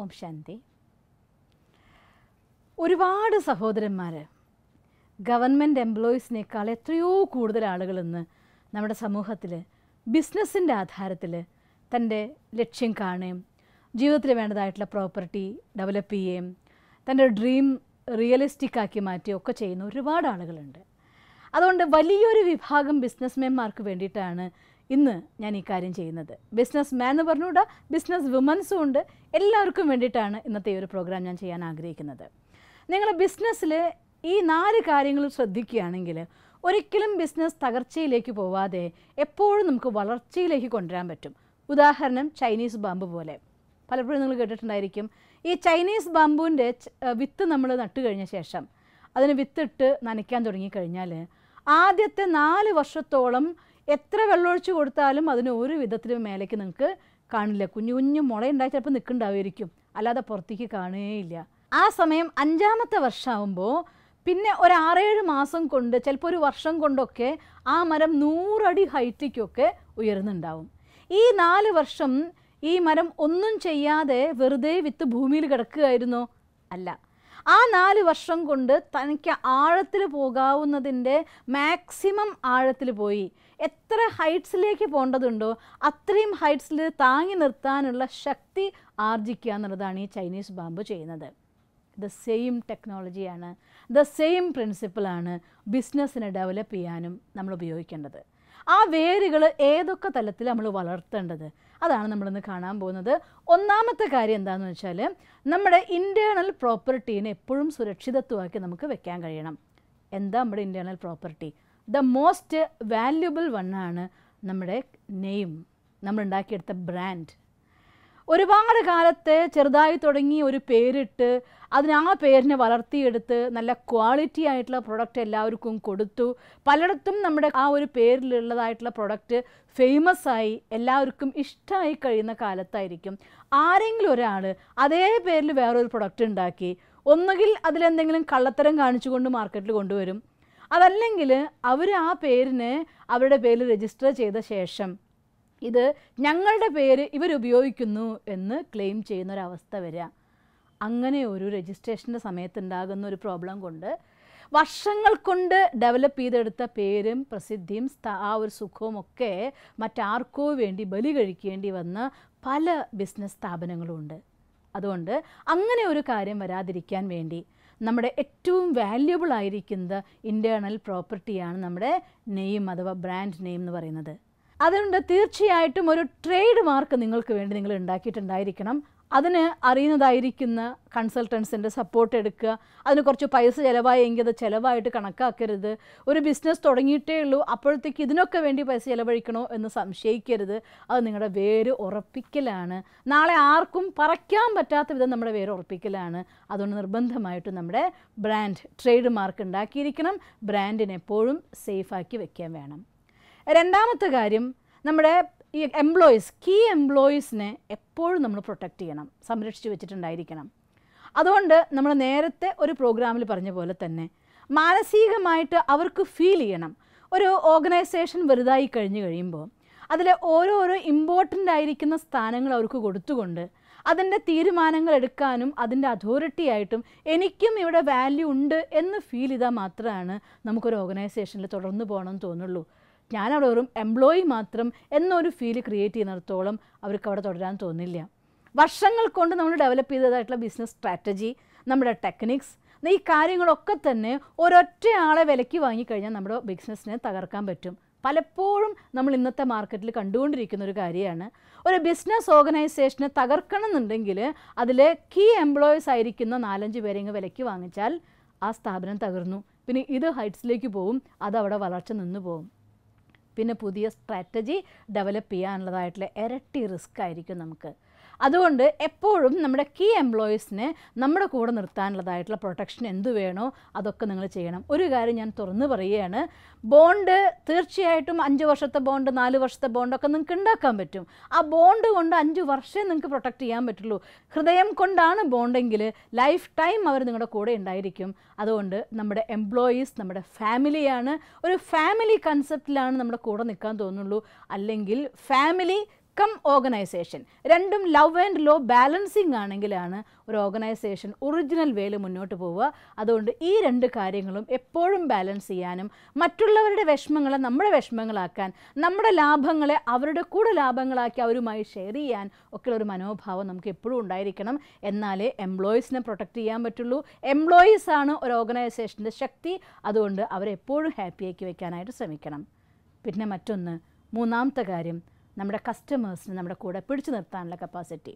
ഓം ശാന്തി. ഒരുപാട് സഹോദരന്മാർ ഗവൺമെൻറ് എംപ്ലോയീസിനേക്കാൾ എത്രയോ കൂടുതൽ ആളുകൾ ഇന്ന് നമ്മുടെ സമൂഹത്തിൽ ബിസിനസ്സിൻ്റെ ആധാരത്തിൽ തൻ്റെ ലക്ഷ്യം കാണുകയും ജീവിതത്തിൽ വേണ്ടതായിട്ടുള്ള പ്രോപ്പർട്ടി ഡെവലപ്പ് ചെയ്യുകയും തൻ്റെ ഡ്രീം റിയലിസ്റ്റിക് ആക്കി മാറ്റുകയൊക്കെ ചെയ്യുന്ന ഒരുപാട് ആളുകളുണ്ട്. അതുകൊണ്ട് വലിയൊരു വിഭാഗം ബിസിനസ്മാൻമാർക്ക് വേണ്ടിയിട്ടാണ് ഇന്ന് ഞാൻ ഈ കാര്യം ചെയ്യുന്നത്. ബിസിനസ് മാൻ എന്ന് പറഞ്ഞുകൂടാ, ബിസിനസ് വുമൻസും ഉണ്ട്. എല്ലാവർക്കും വേണ്ടിയിട്ടാണ് ഇന്നത്തെ ഈ ഒരു പ്രോഗ്രാം ഞാൻ ചെയ്യാൻ ആഗ്രഹിക്കുന്നത്. നിങ്ങൾ ബിസിനസ്സിൽ ഈ 4 കാര്യങ്ങൾ ശ്രദ്ധിക്കുകയാണെങ്കിൽ ഒരിക്കലും ബിസിനസ് തകർച്ചയിലേക്ക് പോവാതെ എപ്പോഴും നമുക്ക് വളർച്ചയിലേക്ക് കൊണ്ടുവരാൻ പറ്റും. ഉദാഹരണം ചൈനീസ് ബാമ്പു പോലെ പലപ്പോഴും നിങ്ങൾ കേട്ടിട്ടുണ്ടായിരിക്കും. ഈ ചൈനീസ് ബാമ്പുവിൻ്റെ വിത്ത് നമ്മൾ നട്ടു കഴിഞ്ഞ ശേഷം അതിന് വിത്തിട്ട് നനയ്ക്കാൻ തുടങ്ങിക്കഴിഞ്ഞാൽ ആദ്യത്തെ 4 വർഷത്തോളം എത്ര വെള്ളമൊഴിച്ച് കൊടുത്താലും അതിന് ഒരു വിധത്തിലും മേലേക്ക് നിങ്ങൾക്ക് കാണില്ല. കുഞ്ഞു കുഞ്ഞു മുളയുണ്ടായി ചിലപ്പോൾ നിൽക്കുന്നുണ്ടാവുമായിരിക്കും, അല്ലാതെ പുറത്തേക്ക് കാണുകയില്ല. ആ സമയം 5ാമത്തെ വർഷമാകുമ്പോൾ പിന്നെ ഒരു 6-7 മാസം കൊണ്ട് ചിലപ്പോൾ ഒരു വർഷം കൊണ്ടൊക്കെ ആ മരം 100 അടി ഹൈറ്റിക്കൊക്കെ ഉയർന്നുണ്ടാവും. ഈ 4 വർഷം ഈ മരം ഒന്നും ചെയ്യാതെ വെറുതെ വിത്ത് ഭൂമിയിൽ കിടക്കുകയായിരുന്നോ? അല്ല. ആ 4 വർഷം കൊണ്ട് തനിക്ക് ആഴത്തിൽ പോകാവുന്നതിൻ്റെ മാക്സിമം ആഴത്തിൽ പോയി എത്ര ഹൈറ്റ്സിലേക്ക് പോകേണ്ടതുണ്ടോ അത്രയും ഹൈറ്റ്സിൽ താങ്ങി നിർത്താനുള്ള ശക്തി ആർജിക്കുക എന്നുള്ളതാണ് ഈ ചൈനീസ് ബാമ്പു ചെയ്യുന്നത്. ദ സെയിം ടെക്നോളജിയാണ്, ദ സെയിം പ്രിൻസിപ്പിളാണ് ബിസിനസ്സിനെ ഡെവലപ്പ് ചെയ്യാനും നമ്മൾ ഉപയോഗിക്കേണ്ടത്. ആ വേരുകൾ ഏതൊക്കെ തലത്തിൽ നമ്മൾ വളർത്തേണ്ടത് അതാണ് നമ്മളിന്ന് കാണാൻ പോകുന്നത്. 1ാമത്തെ കാര്യം എന്താണെന്ന് വെച്ചാൽ നമ്മുടെ ഇൻറ്റേർണൽ പ്രോപ്പർട്ടീനെ എപ്പോഴും സുരക്ഷിതത്വമാക്കി നമുക്ക് വെക്കാൻ കഴിയണം. എന്താ നമ്മുടെ internal property? The most valuable വണ്ണാണ് നമ്മുടെ നെയിം, നമ്മളുണ്ടാക്കിയെടുത്ത ബ്രാൻഡ്. ഒരുപാട് കാലത്തെ ചെറുതായി തുടങ്ങി ഒരു പേരിട്ട് ആ പേരിനെ വളർത്തിയെടുത്ത് നല്ല ക്വാളിറ്റി ആയിട്ടുള്ള പ്രൊഡക്റ്റ് എല്ലാവർക്കും കൊടുത്തു. പലയിടത്തും നമ്മുടെ ആ ഒരു പേരിലുള്ളതായിട്ടുള്ള പ്രൊഡക്റ്റ് ഫേമസ് ആയി എല്ലാവർക്കും ഇഷ്ടമായി കഴിയുന്ന കാലത്തായിരിക്കും ആരെങ്കിലും ഒരാൾ അതേ പേരിൽ വേറൊരു പ്രൊഡക്റ്റ് ഉണ്ടാക്കി ഒന്നുകിൽ അതിലെന്തെങ്കിലും കള്ളത്തരം കാണിച്ചുകൊണ്ട് മാർക്കറ്റിൽ കൊണ്ടുവരും, അതല്ലെങ്കിൽ അവർ ആ പേരിനെ അവരുടെ പേരിൽ രജിസ്റ്റർ ചെയ്ത ശേഷം ഇത് ഞങ്ങളുടെ പേര് ഇവരുപയോഗിക്കുന്നു എന്ന് ക്ലെയിം ചെയ്യുന്നൊരവസ്ഥ വരിക. അങ്ങനെ ഒരു രജിസ്ട്രേഷൻ്റെ സമയത്തുണ്ടാകുന്ന ഒരു പ്രോബ്ലം കൊണ്ട് വർഷങ്ങൾ കൊണ്ട് ഡെവലപ്പ് ചെയ്തെടുത്ത പേരും പ്രസിദ്ധിയും ആ ഒരു സുഖവും ഒക്കെ മറ്റാർക്കോ വേണ്ടി ബലി കഴിക്കേണ്ടി വന്ന പല ബിസിനസ് സ്ഥാപനങ്ങളുമുണ്ട്. അതുകൊണ്ട് അങ്ങനെ ഒരു കാര്യം വരാതിരിക്കാൻ വേണ്ടി നമ്മുടെ ഏറ്റവും വാല്യുബിൾ ആയിരിക്കുന്ന ഇൻറ്റേർണൽ പ്രോപ്പർട്ടിയാണ് നമ്മുടെ നെയിം അഥവാ ബ്രാൻഡ് നെയിം എന്ന് പറയുന്നത്. അതുകൊണ്ട് തീർച്ചയായിട്ടും ഒരു ട്രേഡ് മാർക്ക് നിങ്ങൾക്ക് വേണ്ടി നിങ്ങൾ ഉണ്ടാക്കിയിട്ടുണ്ടായിരിക്കണം. അതിന് അറിയുന്നതായിരിക്കുന്ന കൺസൾട്ടൻസിൻ്റെ സപ്പോർട്ട് എടുക്കുക. അതിന് കുറച്ച് പൈസ ചിലവായെങ്കിൽ അത് ചിലവായിട്ട് കണക്കാക്കരുത്. ഒരു ബിസിനസ് തുടങ്ങിയിട്ടേ ഉള്ളൂ അപ്പോഴത്തേക്ക് ഇതിനൊക്കെ വേണ്ടി പൈസ ചിലവഴിക്കണോ എന്ന് സംശയിക്കരുത്. അത് നിങ്ങളുടെ വേര് ഉറപ്പിക്കലാണ്. നാളെ ആർക്കും പറയ്ക്കാൻ പറ്റാത്ത വിധം നമ്മുടെ വേര് ഉറപ്പിക്കലാണ്. അതുകൊണ്ട് നിർബന്ധമായിട്ടും നമ്മുടെ ബ്രാൻഡ് ട്രേഡ് മാർക്ക് ഉണ്ടാക്കിയിരിക്കണം. ബ്രാൻഡിനെ എപ്പോഴും സേഫാക്കി വെക്കാൻ വേണം. 2ാമത്തെ കാര്യം നമ്മുടെ ഈ കീ എംപ്ലോയീസിനെ എപ്പോഴും നമ്മൾ പ്രൊട്ടക്റ്റ് ചെയ്യണം, സംരക്ഷിച്ച് വെച്ചിട്ടുണ്ടായിരിക്കണം. അതുകൊണ്ട് നമ്മൾ നേരത്തെ ഒരു പ്രോഗ്രാമിൽ പറഞ്ഞ പോലെ തന്നെ മാനസികമായിട്ട് അവർക്ക് ഫീൽ ചെയ്യണം. ഒരു ഓർഗനൈസേഷൻ വലുതായി കഴിയുമ്പോൾ അതിലെ ഓരോരോ ഇമ്പോർട്ടൻ്റ് ആയിരിക്കുന്ന സ്ഥാനങ്ങൾ അവർക്ക് കൊടുത്തുകൊണ്ട് അതിൻ്റെ തീരുമാനങ്ങൾ എടുക്കാനും അതിൻ്റെ അതോറിറ്റി ആയിട്ടും എനിക്കും ഇവിടെ വാല്യൂ ഉണ്ട് എന്ന് ഫീൽ ചെയ്താൽ മാത്രമാണ് നമുക്കൊരു ഓർഗനൈസേഷനിൽ തുടർന്ന് പോകണമെന്ന് തോന്നുള്ളൂ. ഞാനവിടെ വെറും എംപ്ലോയി മാത്രം എന്നൊരു ഫീല് ക്രിയേറ്റ് ചെയ്യുന്നിടത്തോളം അവർക്ക് അവിടെ തുടരാൻ തോന്നില്ല. വർഷങ്ങൾ കൊണ്ട് നമ്മൾ ഡെവലപ്പ് ചെയ്തതായിട്ടുള്ള ബിസിനസ് സ്ട്രാറ്റജി, നമ്മുടെ ടെക്നിക്സ്, ഈ കാര്യങ്ങളൊക്കെ തന്നെ ഒരൊറ്റ ആളെ വിലയ്ക്ക് വാങ്ങിക്കഴിഞ്ഞാൽ നമ്മുടെ ബിസിനസ്സിനെ തകർക്കാൻ പറ്റും. പലപ്പോഴും നമ്മൾ ഇന്നത്തെ മാർക്കറ്റിൽ കണ്ടുകൊണ്ടിരിക്കുന്ന ഒരു കാര്യമാണ്. ഒരു ബിസിനസ് ഓർഗനൈസേഷനെ തകർക്കണം എന്നുണ്ടെങ്കിൽ അതിൽ കീ എംപ്ലോയീസ് ആയിരിക്കുന്ന 4-5 പേരെങ്ങ് വിലയ്ക്ക് വാങ്ങിച്ചാൽ ആ സ്ഥാപനം തകർന്നു. പിന്നെ ഇത് ഹൈറ്റ്സിലേക്ക് പോവും, അതവിടെ വളർച്ച നിന്ന് പോവും. പിന്നെ പുതിയ സ്ട്രാറ്റജി ഡെവലപ്പ് ചെയ്യാനുള്ളതായിട്ടുള്ള ഇരട്ടി റിസ്ക് ആയിരിക്കും നമുക്ക്. അതുകൊണ്ട് എപ്പോഴും നമ്മുടെ കീ എംപ്ലോയീസിനെ നമ്മുടെ കൂടെ നിർത്താനുള്ളതായിട്ടുള്ള പ്രൊട്ടക്ഷൻ എന്ത് വേണോ അതൊക്കെ നിങ്ങൾ ചെയ്യണം. ഒരു കാര്യം ഞാൻ തുറന്നു പറയുകയാണ്, ബോണ്ട് തീർച്ചയായിട്ടും 5 വർഷത്തെ ബോണ്ട് 4 വർഷത്തെ ബോണ്ടൊക്കെ നിങ്ങൾക്ക് ഉണ്ടാക്കാൻ പറ്റും. ആ ബോണ്ട് കൊണ്ട് 5 വർഷമേ നിങ്ങൾക്ക് പ്രൊട്ടക്റ്റ് ചെയ്യാൻ പറ്റുള്ളൂ. ഹൃദയം കൊണ്ടാണ് ബോണ്ടെങ്കിൽ ലൈഫ് ടൈം അവർ നിങ്ങളുടെ കൂടെ ഉണ്ടായിരിക്കും. അതുകൊണ്ട് നമ്മുടെ എംപ്ലോയീസ് നമ്മുടെ ഫാമിലിയാണ്. ഒരു ഫാമിലി കൺസെപ്റ്റിലാണ് നമ്മുടെ കൂടെ നിൽക്കാൻ തോന്നുള്ളൂ. അല്ലെങ്കിൽ ഫാമിലി കം ഓർഗനൈസേഷൻ, രണ്ടും ലവ് ആൻഡ് ലോ ബാലൻസിങ് ആണെങ്കിലാണ് ഒരു ഓർഗനൈസേഷൻ ഒറിജിനൽ വേയിൽ മുന്നോട്ട് പോവുക. അതുകൊണ്ട് ഈ 2 കാര്യങ്ങളും എപ്പോഴും ബാലൻസ് ചെയ്യാനും മറ്റുള്ളവരുടെ വിഷമങ്ങളെ നമ്മുടെ വിഷമങ്ങളാക്കാൻ, നമ്മുടെ ലാഭങ്ങളെ അവരുടെ കൂടെ ലാഭങ്ങളാക്കി അവരുമായി ഷെയർ ചെയ്യാൻ ഒക്കെ ഒരു മനോഭാവം നമുക്ക് എപ്പോഴും ഉണ്ടായിരിക്കണം. എന്നാലേ എംപ്ലോയീസിനെ പ്രൊട്ടക്റ്റ് ചെയ്യാൻ പറ്റുള്ളൂ. എംപ്ലോയീസാണ് ഒരു ഓർഗനൈസേഷൻ്റെ ശക്തി. അതുകൊണ്ട് അവരെപ്പോഴും ഹാപ്പിയാക്കി വയ്ക്കാനായിട്ട് ശ്രമിക്കണം. പിന്നെ മറ്റൊന്ന്, 3ാമത്തെ കാര്യം, നമ്മുടെ കസ്റ്റമേഴ്സിന് നമ്മുടെ കൂടെ പിടിച്ചു നിർത്താനുള്ള കപ്പാസിറ്റി.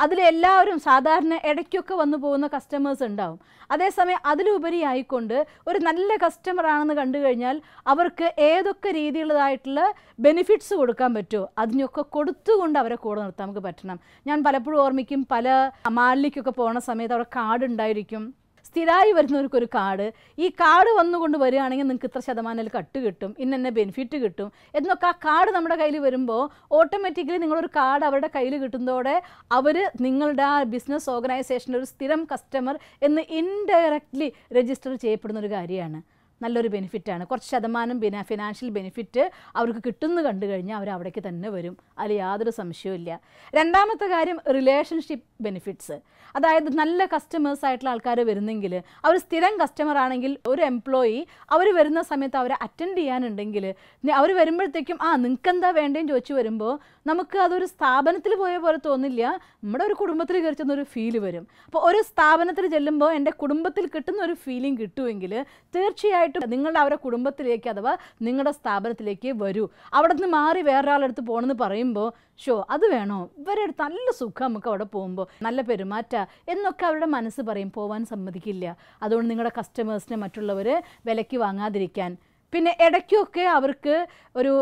അതിലെല്ലാവരും സാധാരണ ഇടയ്ക്കൊക്കെ വന്നു പോകുന്ന കസ്റ്റമേഴ്സ് ഉണ്ടാവും. അതേസമയം അതിലുപരിയായിക്കൊണ്ട് ഒരു നല്ല കസ്റ്റമറാണെന്ന് കണ്ടു കഴിഞ്ഞാൽ അവർക്ക് ഏതൊക്കെ രീതിയിലുള്ളതായിട്ടുള്ള ബെനിഫിറ്റ്സ് കൊടുക്കാൻ പറ്റുമോ അതിനൊക്കെ കൊടുത്തുകൊണ്ട് അവരെ കൂടെ നിർത്താൻ നമുക്ക് പറ്റണം. ഞാൻ പലപ്പോഴും ഓർമ്മിക്കും, പല മാളിലേക്കൊക്കെ പോകുന്ന സമയത്ത് അവിടെ കാർഡ് ഉണ്ടായിരിക്കും. സ്ഥിരമായി വരുന്നവർക്കൊരു കാർഡ്, ഈ കാർഡ് വന്നുകൊണ്ട് വരികയാണെങ്കിൽ നിങ്ങൾക്ക് ഇത്ര ശതമാനം കട്ട് കിട്ടും, ഇന്നെ ബെനിഫിറ്റ് കിട്ടും എന്നൊക്കെ ആ കാർഡ് നമ്മുടെ കയ്യിൽ വരുമ്പോൾ ഓട്ടോമാറ്റിക്കലി നിങ്ങളൊരു കാർഡ് അവരുടെ കയ്യിൽ കിട്ടുന്നതോടെ അവർ നിങ്ങളുടെ ആ ബിസിനസ് ഓർഗനൈസേഷൻ്റെ ഒരു സ്ഥിരം കസ്റ്റമർ എന്ന് ഇൻഡയറക്റ്റ്ലി രജിസ്റ്റർ ചെയ്യപ്പെടുന്ന ഒരു കാര്യമാണ്. നല്ലൊരു ബെനിഫിറ്റാണ്. കുറച്ച് ശതമാനം ഫിനാൻഷ്യൽ ബെനിഫിറ്റ് അവർക്ക് കിട്ടുമെന്ന് കണ്ടു കഴിഞ്ഞാൽ അവർ അവിടേക്ക് തന്നെ വരും. അതിൽ യാതൊരു സംശയവുമില്ല. 2ാമത്തെ കാര്യം, റിലേഷൻഷിപ്പ് ബെനിഫിറ്റ്സ്. അതായത് നല്ല കസ്റ്റമേഴ്സ് ആയിട്ടുള്ള ആൾക്കാർ വരുന്നെങ്കിൽ, അവർ സ്ഥിരം കസ്റ്റമർ ആണെങ്കിൽ ഒരു എംപ്ലോയി അവർ വരുന്ന സമയത്ത് അവരെ അറ്റൻഡ് ചെയ്യാനുണ്ടെങ്കിൽ അവർ വരുമ്പോഴത്തേക്കും നിങ്ങൾക്ക് എന്താ വേണ്ടതെന്ന് ചോദിച്ചു വരുമ്പോൾ നമുക്ക് അതൊരു സ്ഥാപനത്തിൽ പോയ പോലെ തോന്നില്ല, നമ്മുടെ ഒരു കുടുംബത്തിൽ കയറിച്ചെന്നൊരു ഫീല് വരും. അപ്പോൾ ഒരു സ്ഥാപനത്തിൽ ചെല്ലുമ്പോൾ എൻ്റെ കുടുംബത്തിൽ കിട്ടുന്ന ഒരു ഫീലിംഗ് കിട്ടുമെങ്കിൽ തീർച്ചയായിട്ടും നിങ്ങളുടെ അവരുടെ കുടുംബത്തിലേക്ക് അഥവാ നിങ്ങളുടെ സ്ഥാപനത്തിലേക്ക് വരൂ. അവിടെ നിന്ന് മാറി വേറൊരാളെടുത്ത് പോകണമെന്ന് പറയുമ്പോൾ അത് വേണോ, ഇവരുടെ അടുത്ത് നല്ല സുഖം നമുക്ക് അവിടെ പോകുമ്പോൾ, നല്ല പെരുമാറ്റ എന്നൊക്കെ അവരുടെ മനസ്സ് പറയും, പോകാൻ സമ്മതിക്കില്ല. അതുകൊണ്ട് നിങ്ങളുടെ കസ്റ്റമേഴ്സിനെ മറ്റുള്ളവർ വിലയ്ക്ക് വാങ്ങാതിരിക്കാൻ. പിന്നെ ഇടയ്ക്കൊക്കെ അവർക്ക് ഒരു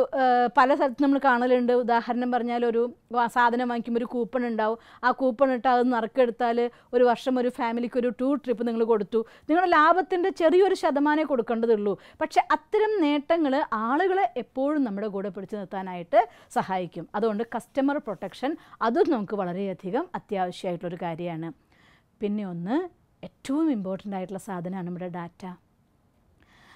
പല സ്ഥലത്ത് നമ്മൾ കാണലുണ്ട്. ഉദാഹരണം പറഞ്ഞാൽ ഒരു സാധനം വാങ്ങിക്കുമ്പോൾ ഒരു കൂപ്പൺ ഉണ്ടാവും. ആ കൂപ്പൺ ഇട്ട് അത് നറുക്കെടുത്താൽ ഒരു വർഷം ഒരു ഫാമിലിക്ക് ഒരു ടൂർ ട്രിപ്പ് നിങ്ങൾ കൊടുത്തു. നിങ്ങളുടെ ലാഭത്തിൻ്റെ ചെറിയൊരു ശതമാനമേ കൊടുക്കേണ്ടതുള്ളൂ. പക്ഷെ അത്തരം നേട്ടങ്ങൾ ആളുകളെ എപ്പോഴും നമ്മുടെ കൂടെ പിടിച്ചു നിർത്താനായിട്ട് സഹായിക്കും. അതുകൊണ്ട് കസ്റ്റമർ പ്രൊട്ടക്ഷൻ അതും നമുക്ക് വളരെയധികം അത്യാവശ്യമായിട്ടുള്ളൊരു കാര്യമാണ്. പിന്നെ ഒന്ന്, ഏറ്റവും ഇമ്പോർട്ടൻ്റ് ആയിട്ടുള്ള സാധനമാണ് നമ്മുടെ ഡാറ്റ.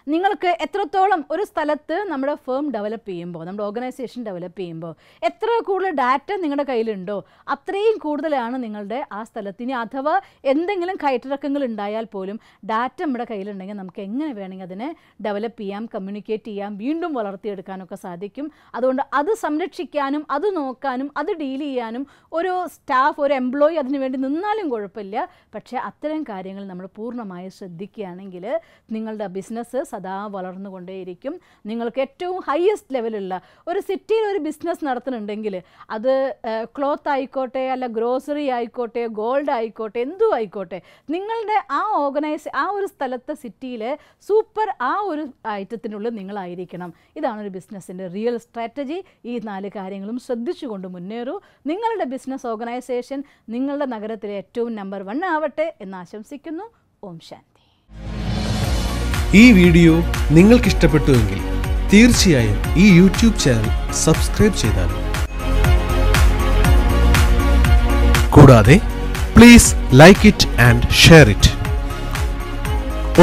നിങ്ങൾക്ക് എത്രത്തോളം ഒരു സ്ഥലത്ത് നമ്മുടെ ഫേം ഡെവലപ്പ് ചെയ്യുമ്പോൾ, നമ്മുടെ ഓർഗനൈസേഷൻ ഡെവലപ്പ് ചെയ്യുമ്പോൾ എത്ര കൂടുതൽ ഡാറ്റ നിങ്ങളുടെ കയ്യിലുണ്ടോ അത്രയും കൂടുതലാണ് നിങ്ങളുടെ ആ സ്ഥലത്തിന്. അഥവാ എന്തെങ്കിലും കയറ്റിറക്കങ്ങൾ ഉണ്ടായാൽ പോലും ഡാറ്റ നമ്മുടെ കയ്യിലുണ്ടെങ്കിൽ നമുക്ക് എങ്ങനെ വേണമെങ്കിൽ അതിനെ ഡെവലപ്പ് ചെയ്യാം, കമ്മ്യൂണിക്കേറ്റ് ചെയ്യാം, വീണ്ടും വളർത്തിയെടുക്കാനൊക്കെ സാധിക്കും. അതുകൊണ്ട് അത് സംരക്ഷിക്കാനും അത് നോക്കാനും അത് ഡീൽ ചെയ്യാനും ഒരു സ്റ്റാഫ്, ഒരു എംപ്ലോയി അതിനു വേണ്ടി നിന്നാലും കുഴപ്പമില്ല. പക്ഷേ അത്തരം കാര്യങ്ങൾ നമ്മൾ പൂർണ്ണമായി ശ്രദ്ധിക്കുകയാണെങ്കിൽ നിങ്ങളുടെ ബിസിനസ് സദാ വളർന്നുകൊണ്ടേയിരിക്കും. നിങ്ങൾക്ക് ഏറ്റവും ഹയസ്റ്റ് ലെവലുള്ള ഒരു സിറ്റിയിൽ ഒരു ബിസിനസ് നടത്തുന്നുണ്ടെങ്കിൽ അത് ക്ലോത്ത് ആയിക്കോട്ടെ, അല്ല ഗ്രോസറി ആയിക്കോട്ടെ, ഗോൾഡ് ആയിക്കോട്ടെ, എന്തും ആയിക്കോട്ടെ, നിങ്ങളുടെ ആ ഒരു സ്ഥലത്തെ സിറ്റിയിലെ സൂപ്പർ ആ ഒരു ഐറ്റത്തിനുള്ളിൽ നിങ്ങളായിരിക്കണം. ഇതാണ് ഒരു ബിസിനസ്സിൻ്റെ റിയൽ സ്ട്രാറ്റജി. ഈ 4 കാര്യങ്ങളും ശ്രദ്ധിച്ചുകൊണ്ട് മുന്നേറൂ. നിങ്ങളുടെ ബിസിനസ് ഓർഗനൈസേഷൻ നിങ്ങളുടെ നഗരത്തിലെ ഏറ്റവും നമ്പർ 1 ആവട്ടെ എന്ന് ആശംസിക്കുന്നു. ഓം ശാന്തി. ഈ വീഡിയോ നിങ്ങൾക്ക് ഇഷ്ടപ്പെട്ടുവെങ്കിൽ തീർച്ചയായും ഈ യൂട്യൂബ് ചാനൽ സബ്സ്ക്രൈബ് ചെയ്താലും, കൂടാതെ please like it and share it.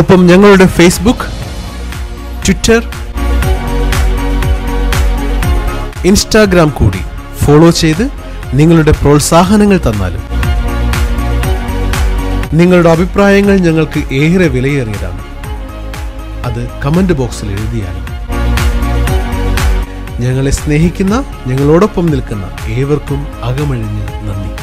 ഒപ്പം ഞങ്ങളുടെ ഫേസ്ബുക്ക്, ട്വിറ്റർ, ഇൻസ്റ്റാഗ്രാം കൂടി ഫോളോ ചെയ്ത് നിങ്ങളുടെ പ്രോത്സാഹനങ്ങൾ തന്നാലും. നിങ്ങളുടെ അഭിപ്രായങ്ങൾ ഞങ്ങൾക്ക് ഏറെ വിലയേറിയതാണ്. അത് കമന്റ് ബോക്സിൽ എഴുതിയാലും. ഞങ്ങളെ സ്നേഹിക്കുന്ന, ഞങ്ങളോടൊപ്പം നിൽക്കുന്ന ഏവർക്കും അകമഴിഞ്ഞ് നന്ദി.